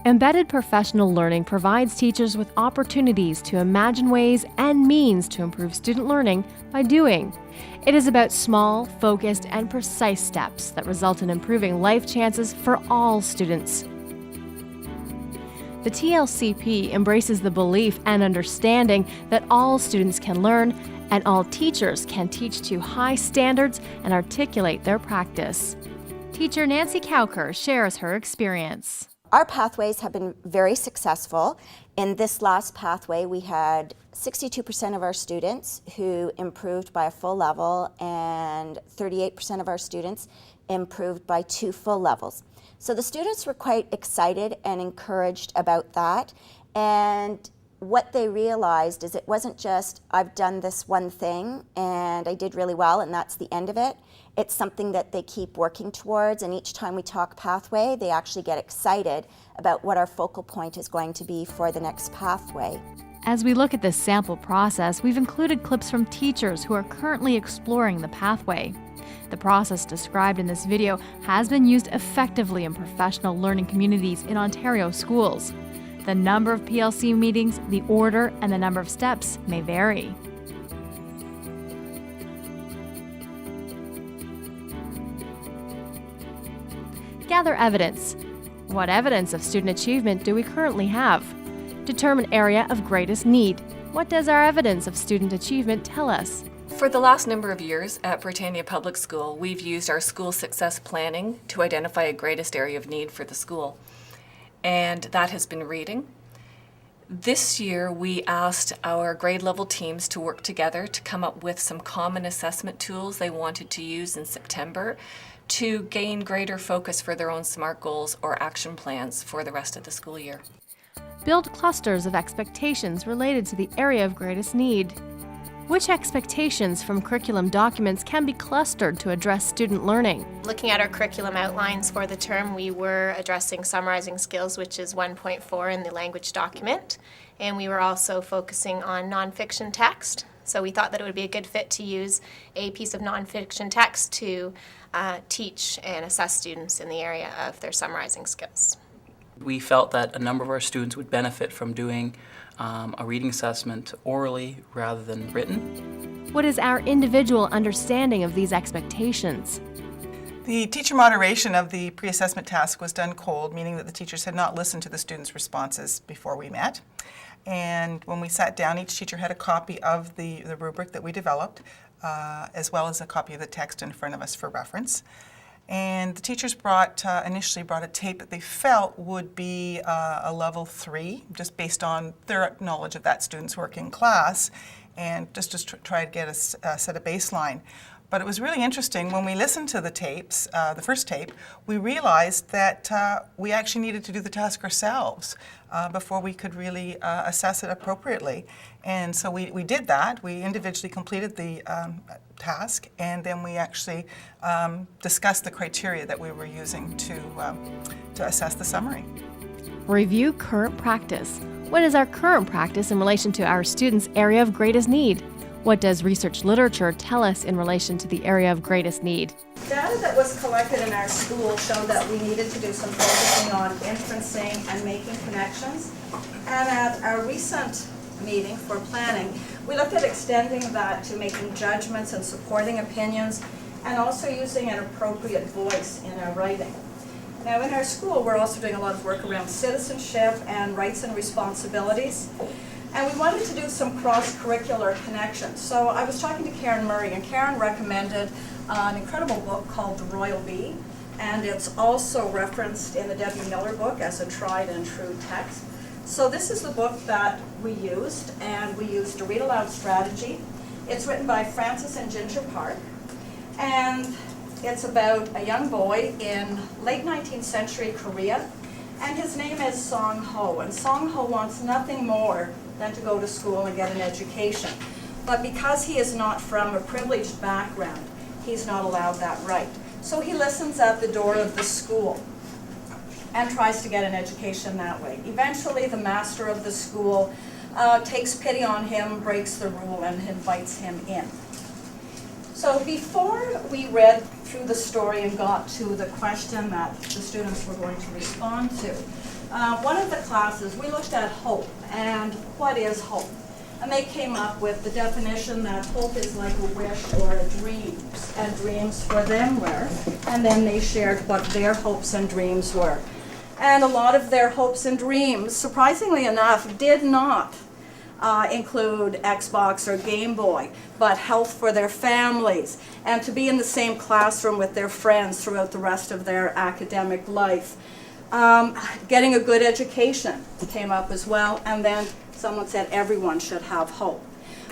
Embedded professional learning provides teachers with opportunities to imagine ways and means to improve student learning by doing. It is about small, focused, and precise steps that result in improving life chances for all students. The TLCP embraces the belief and understanding that all students can learn and all teachers can teach to high standards and articulate their practice. Teacher Nancy Cowker shares her experience. Our pathways have been very successful. In this last pathway, we had 62% of our students who improved by a full level and 38% of our students improved by 2 full levels. So the students were quite excited and encouraged about that. And what they realized is it wasn't just, I've done this one thing and I did really well and that's the end of it. It's something that they keep working towards, and each time we talk pathway, they actually get excited about what our focal point is going to be for the next pathway. As we look at this sample process, we've included clips from teachers who are currently exploring the pathway. The process described in this video has been used effectively in professional learning communities in Ontario schools. The number of PLC meetings, the order, and the number of steps may vary. Gather evidence. What evidence of student achievement do we currently have? Determine area of greatest need. What does our evidence of student achievement tell us? For the last number of years at Britannia Public School, we've used our school success planning to identify a greatest area of need for the school, and that has been reading. This year, we asked our grade level teams to work together to come up with some common assessment tools they wanted to use in September to gain greater focus for their own SMART goals or action plans for the rest of the school year. Build clusters of expectations related to the area of greatest need. Which expectations from curriculum documents can be clustered to address student learning? Looking at our curriculum outlines for the term, we were addressing summarizing skills, which is 1.4 in the language document, and we were also focusing on nonfiction text. So we thought that it would be a good fit to use a piece of nonfiction text to teach and assess students in the area of their summarizing skills. We felt that a number of our students would benefit from doing a reading assessment orally rather than written. What is our individual understanding of these expectations? The teacher moderation of the pre-assessment task was done cold, meaning that the teachers had not listened to the students' responses before we met. And when we sat down, each teacher had a copy of the rubric that we developed, as well as a copy of the text in front of us for reference. And the teachers initially brought a tape that they felt would be a level 3, just based on their knowledge of that student's work in class, and just to try to get a set a baseline. But it was really interesting when we listened to the tapes, the first tape, we realized that we actually needed to do the task ourselves before we could really assess it appropriately. And so we did that. We individually completed the task, and then we actually discussed the criteria that we were using to assess the summary. Review current practice. What is our current practice in relation to our students' area of greatest need? What does research literature tell us in relation to the area of greatest need? Data that was collected in our school showed that we needed to do some focusing on inferencing and making connections. And at our recent meeting for planning, we looked at extending that to making judgments and supporting opinions, and also using an appropriate voice in our writing. Now in our school, we're also doing a lot of work around citizenship and rights and responsibilities. And we wanted to do some cross-curricular connections. So I was talking to Karen Murray, and Karen recommended an incredible book called The Royal Bee, and it's also referenced in the Debbie Miller book as a tried and true text. So this is the book that we used, and we used a read-aloud strategy. It's written by Francis and Ginger Park, and it's about a young boy in late 19th century Korea, and his name is Song Ho, and Song Ho wants nothing more than to go to school and get an education. But because he is not from a privileged background, he's not allowed that right. So he listens at the door of the school and tries to get an education that way. Eventually, the master of the school takes pity on him, breaks the rule, and invites him in. So before we read through the story and got to the question that the students were going to respond to, One of the classes, we looked at hope and what is hope. And they came up with the definition that hope is like a wish or a dream, and dreams for them were. And then they shared what their hopes and dreams were. And a lot of their hopes and dreams, surprisingly enough, did not include Xbox or Game Boy, but health for their families, and to be in the same classroom with their friends throughout the rest of their academic life. Getting a good education came up as well, and then someone said everyone should have hope.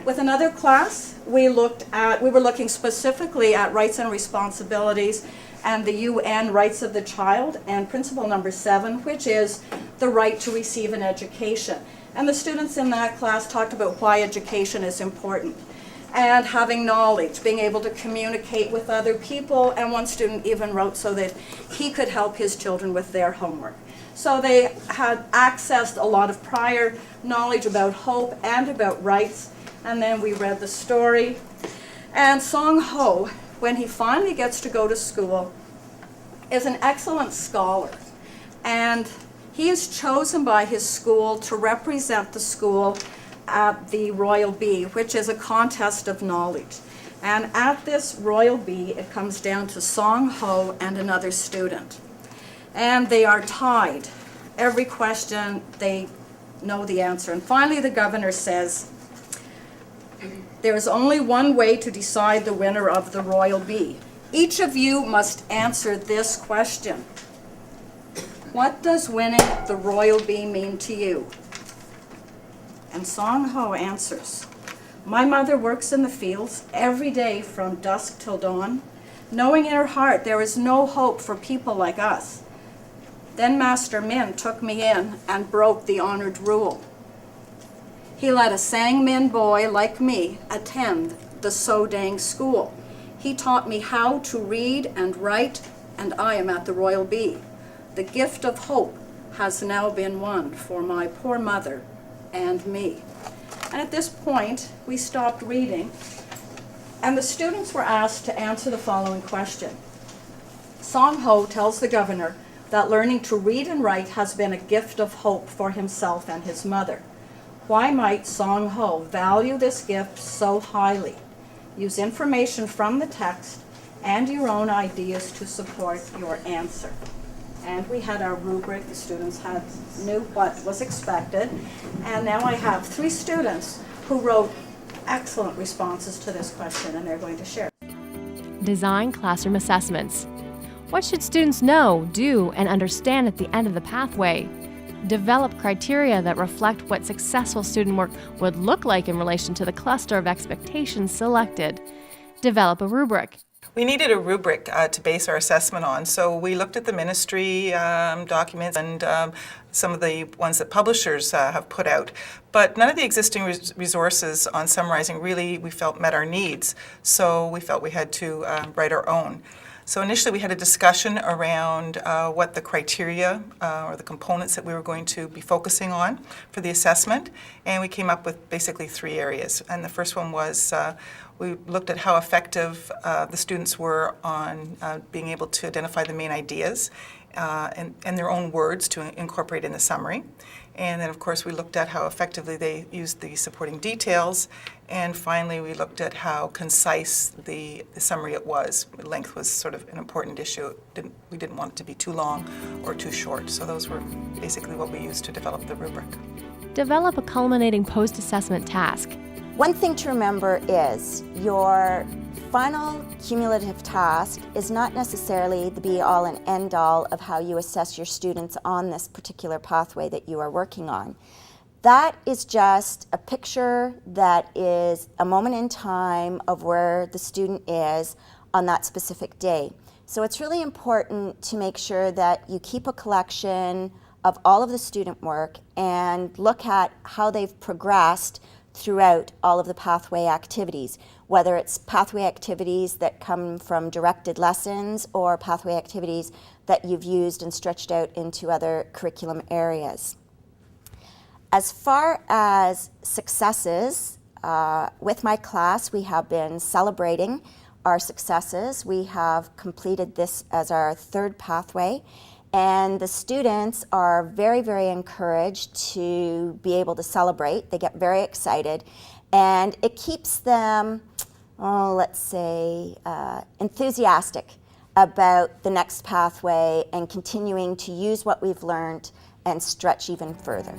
With another class, we were looking specifically at rights and responsibilities and the UN Rights of the Child and principle number 7, which is the right to receive an education. And the students in that class talked about why education is important and having knowledge, being able to communicate with other people, and one student even wrote so that he could help his children with their homework. So they had accessed a lot of prior knowledge about hope and about rights, and then we read the story. And Song Ho, when he finally gets to go to school, is an excellent scholar, and he is chosen by his school to represent the school at the Royal Bee, which is a contest of knowledge. And at this Royal Bee, it comes down to Song Ho and another student. And they are tied. Every question, they know the answer. And finally, the governor says, there is only one way to decide the winner of the Royal Bee. Each of you must answer this question. What does winning the Royal Bee mean to you? And Song Ho answers, my mother works in the fields every day from dusk till dawn, knowing in her heart there is no hope for people like us. Then Master Min took me in and broke the honored rule. He let a Sang Min boy like me attend the So Dang school. He taught me how to read and write, and I am at the Royal Bee. The gift of hope has now been won for my poor mother and me. And at this point, we stopped reading, and the students were asked to answer the following question. Song Ho tells the governor that learning to read and write has been a gift of hope for himself and his mother. Why might Song Ho value this gift so highly? Use information from the text and your own ideas to support your answer. And we had our rubric. The students knew what was expected. And now I have 3 students who wrote excellent responses to this question, and they're going to share. Design classroom assessments. What should students know, do, and understand at the end of the pathway? Develop criteria that reflect what successful student work would look like in relation to the cluster of expectations selected. Develop a rubric. We needed a rubric to base our assessment on, so we looked at the ministry documents and some of the ones that publishers have put out. But none of the existing resources on summarizing really, we felt, met our needs, so we felt we had to write our own. So initially we had a discussion around what the criteria or the components that we were going to be focusing on for the assessment, and we came up with basically 3 areas. And the first one was we looked at how effective the students were on being able to identify the main ideas in their own words to incorporate in the summary. And then, of course, we looked at how effectively they used the supporting details. And finally, we looked at how concise the summary it was. Length was sort of an important issue. We didn't want it to be too long or too short. So those were basically what we used to develop the rubric. Develop a culminating post-assessment task. One thing to remember is your final cumulative task is not necessarily the be-all and end-all of how you assess your students on this particular pathway that you are working on. That is just a picture that is a moment in time of where the student is on that specific day. So it's really important to make sure that you keep a collection of all of the student work and look at how they've progressed throughout all of the pathway activities, whether it's pathway activities that come from directed lessons or pathway activities that you've used and stretched out into other curriculum areas. As far as successes, with my class, we have been celebrating our successes. We have completed this as our 3rd pathway, And the students are very, very encouraged to be able to celebrate. They get very excited, and it keeps them, let's say, enthusiastic about the next pathway and continuing to use what we've learned and stretch even further.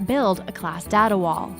Build a class data wall.